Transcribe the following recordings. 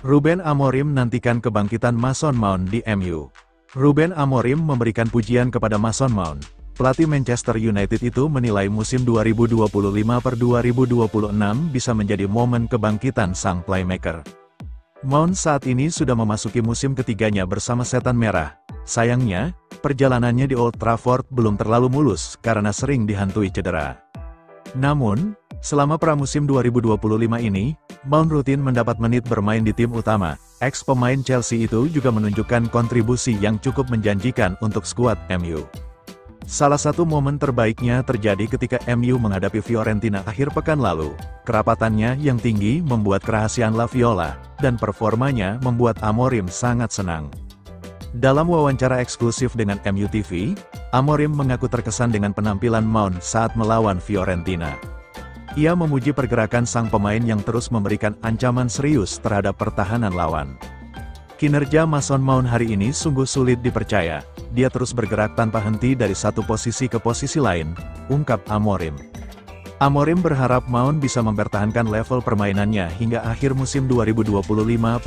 Ruben Amorim nantikan kebangkitan Mason Mount di MU. Ruben Amorim memberikan pujian kepada Mason Mount. Pelatih Manchester United itu menilai musim 2025-2026 bisa menjadi momen kebangkitan sang playmaker. Mount saat ini sudah memasuki musim ketiganya bersama Setan Merah. Sayangnya, perjalanannya di Old Trafford belum terlalu mulus karena sering dihantui cedera. Namun, selama pramusim 2025 ini, Mount rutin mendapat menit bermain di tim utama. Ex-pemain Chelsea itu juga menunjukkan kontribusi yang cukup menjanjikan untuk skuad MU. Salah satu momen terbaiknya terjadi ketika MU menghadapi Fiorentina akhir pekan lalu. Kerapatannya yang tinggi membuat kerahasiaan La Viola, dan performanya membuat Amorim sangat senang. Dalam wawancara eksklusif dengan MU TV, Amorim mengaku terkesan dengan penampilan Mount saat melawan Fiorentina. Ia memuji pergerakan sang pemain yang terus memberikan ancaman serius terhadap pertahanan lawan. Kinerja Mason Mount hari ini sungguh sulit dipercaya. Dia terus bergerak tanpa henti dari satu posisi ke posisi lain, ungkap Amorim. Amorim berharap Mount bisa mempertahankan level permainannya hingga akhir musim 2025-2026.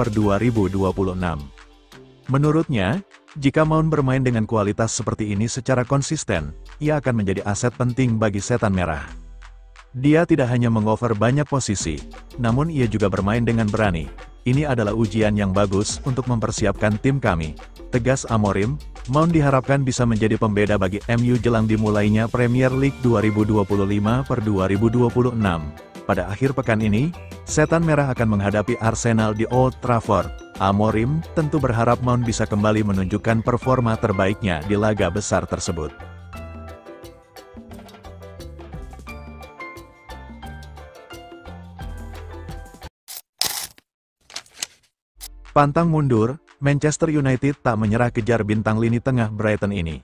Menurutnya, jika Mount bermain dengan kualitas seperti ini secara konsisten, ia akan menjadi aset penting bagi Setan Merah. Dia tidak hanya mengover banyak posisi, namun ia juga bermain dengan berani. Ini adalah ujian yang bagus untuk mempersiapkan tim kami, tegas Amorim. Mount diharapkan bisa menjadi pembeda bagi MU jelang dimulainya Premier League 2025-2026. Pada akhir pekan ini, Setan Merah akan menghadapi Arsenal di Old Trafford. Amorim tentu berharap Mount bisa kembali menunjukkan performa terbaiknya di laga besar tersebut. Pantang mundur, Manchester United tak menyerah kejar bintang lini tengah Brighton ini.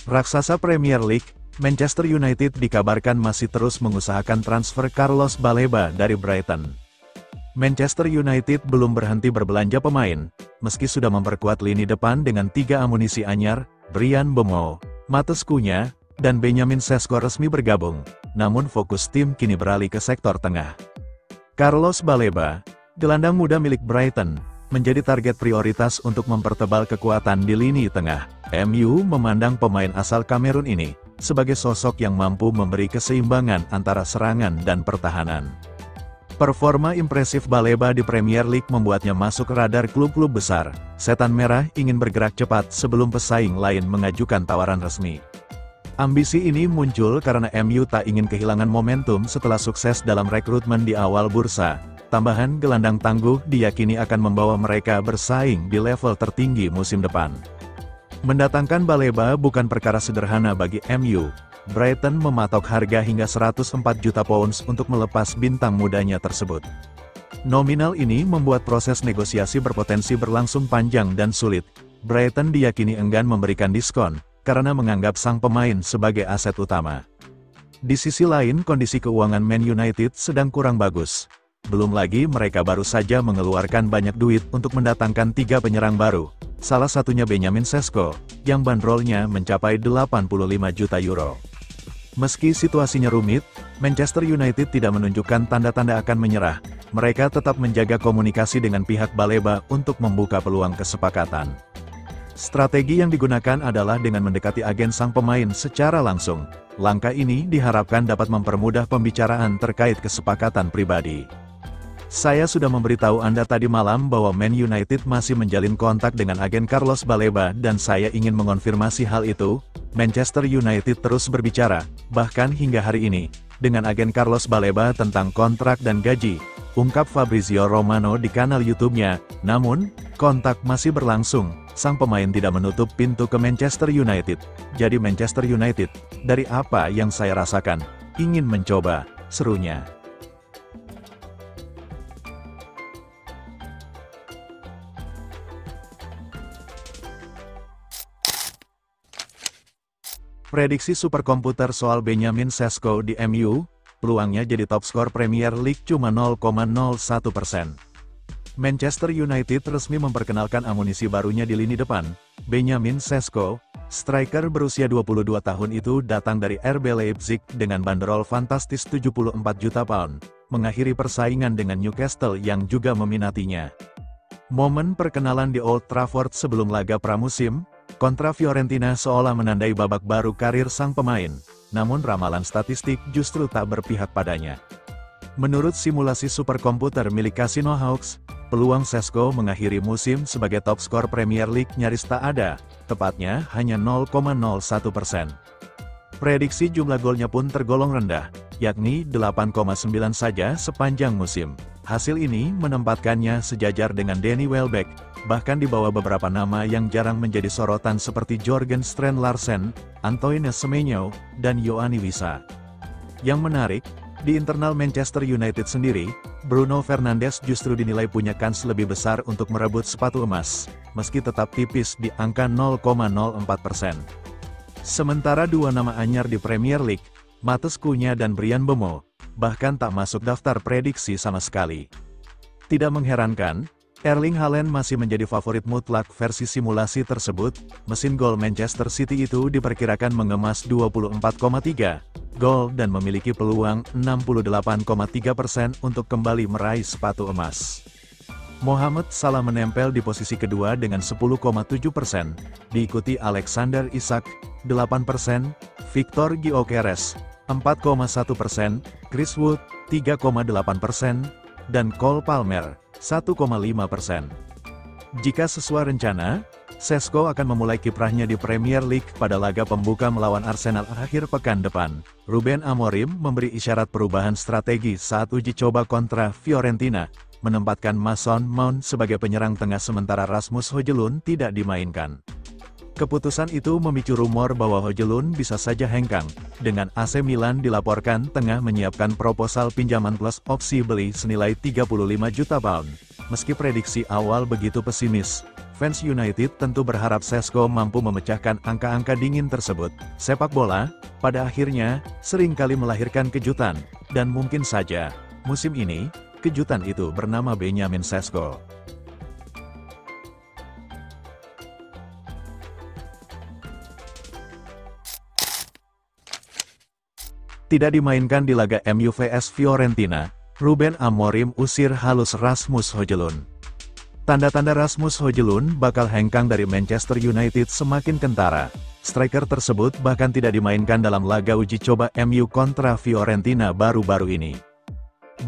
Raksasa Premier League, Manchester United dikabarkan masih terus mengusahakan transfer Carlos Baleba dari Brighton. Manchester United belum berhenti berbelanja pemain, meski sudah memperkuat lini depan dengan 3 amunisi anyar. Bryan Mbeumo, Matheus Cunha, dan Benjamin Sesko resmi bergabung, namun fokus tim kini beralih ke sektor tengah. Carlos Baleba, gelandang muda milik Brighton, menjadi target prioritas untuk mempertebal kekuatan di lini tengah. MU memandang pemain asal Kamerun ini sebagai sosok yang mampu memberi keseimbangan antara serangan dan pertahanan. Performa impresif Baleba di Premier League membuatnya masuk radar klub-klub besar. Setan Merah ingin bergerak cepat sebelum pesaing lain mengajukan tawaran resmi. Ambisi ini muncul karena MU tak ingin kehilangan momentum setelah sukses dalam rekrutmen di awal bursa. Tambahan gelandang tangguh diyakini akan membawa mereka bersaing di level tertinggi musim depan. Mendatangkan Baleba bukan perkara sederhana bagi MU. Brighton mematok harga hingga 104 juta pounds untuk melepas bintang mudanya tersebut. Nominal ini membuat proses negosiasi berpotensi berlangsung panjang dan sulit. Brighton diyakini enggan memberikan diskon, karena menganggap sang pemain sebagai aset utama. Di sisi lain, kondisi keuangan Man United sedang kurang bagus. Belum lagi mereka baru saja mengeluarkan banyak duit untuk mendatangkan 3 penyerang baru, salah satunya Benjamin Sesko, yang bandrolnya mencapai 85 juta euro. Meski situasinya rumit, Manchester United tidak menunjukkan tanda-tanda akan menyerah. Mereka tetap menjaga komunikasi dengan pihak Baleba untuk membuka peluang kesepakatan. Strategi yang digunakan adalah dengan mendekati agen sang pemain secara langsung. Langkah ini diharapkan dapat mempermudah pembicaraan terkait kesepakatan pribadi. Saya sudah memberitahu Anda tadi malam bahwa Man United masih menjalin kontak dengan agen Carlos Baleba dan saya ingin mengonfirmasi hal itu. Manchester United terus berbicara, bahkan hingga hari ini, dengan agen Carlos Baleba tentang kontrak dan gaji, ungkap Fabrizio Romano di kanal YouTube-nya. Namun, kontak masih berlangsung, sang pemain tidak menutup pintu ke Manchester United. Jadi Manchester United, dari apa yang saya rasakan, ingin mencoba, serunya. Prediksi superkomputer soal Benjamin Sesko di MU, peluangnya jadi top skor Premier League cuma 0,01%. Manchester United resmi memperkenalkan amunisi barunya di lini depan. Benjamin Sesko, striker berusia 22 tahun itu datang dari RB Leipzig dengan bandrol fantastis 74 juta pound, mengakhiri persaingan dengan Newcastle yang juga meminatinya. Momen perkenalan di Old Trafford sebelum laga pramusim kontra Fiorentina seolah menandai babak baru karir sang pemain, namun ramalan statistik justru tak berpihak padanya. Menurut simulasi superkomputer milik Casino Hawks, peluang Šeško mengakhiri musim sebagai top skor Premier League nyaris tak ada, tepatnya hanya 0,01%. Prediksi jumlah golnya pun tergolong rendah, yakni 8,9 saja sepanjang musim. Hasil ini menempatkannya sejajar dengan Danny Welbeck, bahkan di bawah beberapa nama yang jarang menjadi sorotan seperti Jørgen Strand Larsen, Antoine Semenyo, dan Yoani Wissa. Yang menarik, di internal Manchester United sendiri, Bruno Fernandes justru dinilai punya kans lebih besar untuk merebut sepatu emas, meski tetap tipis di angka 0,04%. Sementara dua nama anyar di Premier League, Matheus Cunha dan Bryan Mbeumo, bahkan tak masuk daftar prediksi sama sekali. Tidak mengherankan, Erling Haaland masih menjadi favorit mutlak versi simulasi tersebut. Mesin gol Manchester City itu diperkirakan mengemas 24,3 gol dan memiliki peluang 68,3% untuk kembali meraih sepatu emas. Mohamed Salah menempel di posisi kedua dengan 10,7%, diikuti Alexander Isak, 8%, Victor Gyökeres, 4,1%, Chris Wood, 3,8%, dan Cole Palmer, 1,5%. Jika sesuai rencana, Šeško akan memulai kiprahnya di Premier League pada laga pembuka melawan Arsenal akhir pekan depan. Ruben Amorim memberi isyarat perubahan strategi saat uji coba kontra Fiorentina, menempatkan Mason Mount sebagai penyerang tengah sementara Rasmus Højlund tidak dimainkan. Keputusan itu memicu rumor bahwa Højlund bisa saja hengkang, dengan AC Milan dilaporkan tengah menyiapkan proposal pinjaman plus opsi beli senilai 35 juta pound. Meski prediksi awal begitu pesimis, fans United tentu berharap Šeško mampu memecahkan angka-angka dingin tersebut. Sepak bola, pada akhirnya, seringkali melahirkan kejutan, dan mungkin saja, musim ini, kejutan itu bernama Benjamin Šeško. Tidak dimainkan di laga MU vs Fiorentina, Ruben Amorim usir halus Rasmus Højlund. Tanda-tanda Rasmus Højlund bakal hengkang dari Manchester United semakin kentara. Striker tersebut bahkan tidak dimainkan dalam laga uji coba MU kontra Fiorentina baru-baru ini.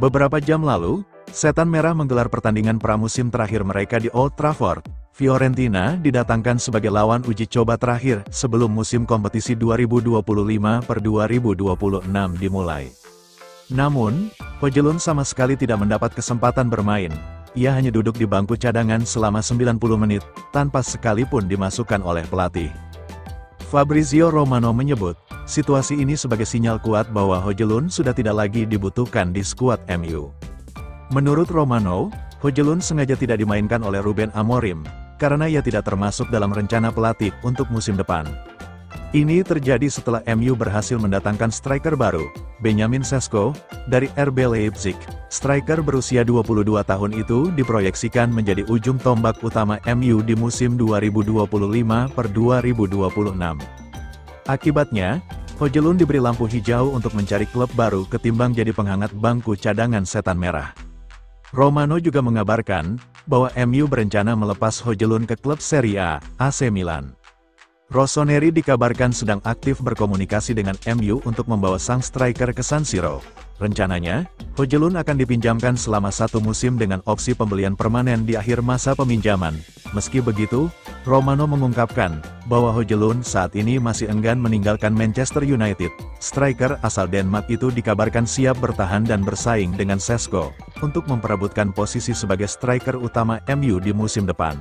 Beberapa jam lalu, Setan Merah menggelar pertandingan pramusim terakhir mereka di Old Trafford. Fiorentina didatangkan sebagai lawan uji coba terakhir sebelum musim kompetisi 2025-2026 dimulai. Namun, Højlund sama sekali tidak mendapat kesempatan bermain. Ia hanya duduk di bangku cadangan selama 90 menit, tanpa sekalipun dimasukkan oleh pelatih. Fabrizio Romano menyebut, situasi ini sebagai sinyal kuat bahwa Højlund sudah tidak lagi dibutuhkan di skuad MU. Menurut Romano, Højlund sengaja tidak dimainkan oleh Ruben Amorim, karena ia tidak termasuk dalam rencana pelatih untuk musim depan. Ini terjadi setelah MU berhasil mendatangkan striker baru, Benjamin Šeško, dari RB Leipzig. Striker berusia 22 tahun itu diproyeksikan menjadi ujung tombak utama MU di musim 2025-2026. Akibatnya, Højlund diberi lampu hijau untuk mencari klub baru ketimbang jadi penghangat bangku cadangan Setan Merah. Romano juga mengabarkan bahwa MU berencana melepas Højlund ke klub Serie A, AC Milan. Rossoneri dikabarkan sedang aktif berkomunikasi dengan MU untuk membawa sang striker ke San Siro. Rencananya, Højlund akan dipinjamkan selama 1 musim dengan opsi pembelian permanen di akhir masa peminjaman. Meski begitu, Romano mengungkapkan bahwa Højlund saat ini masih enggan meninggalkan Manchester United. Striker asal Denmark itu dikabarkan siap bertahan dan bersaing dengan Šeško untuk memperebutkan posisi sebagai striker utama MU di musim depan.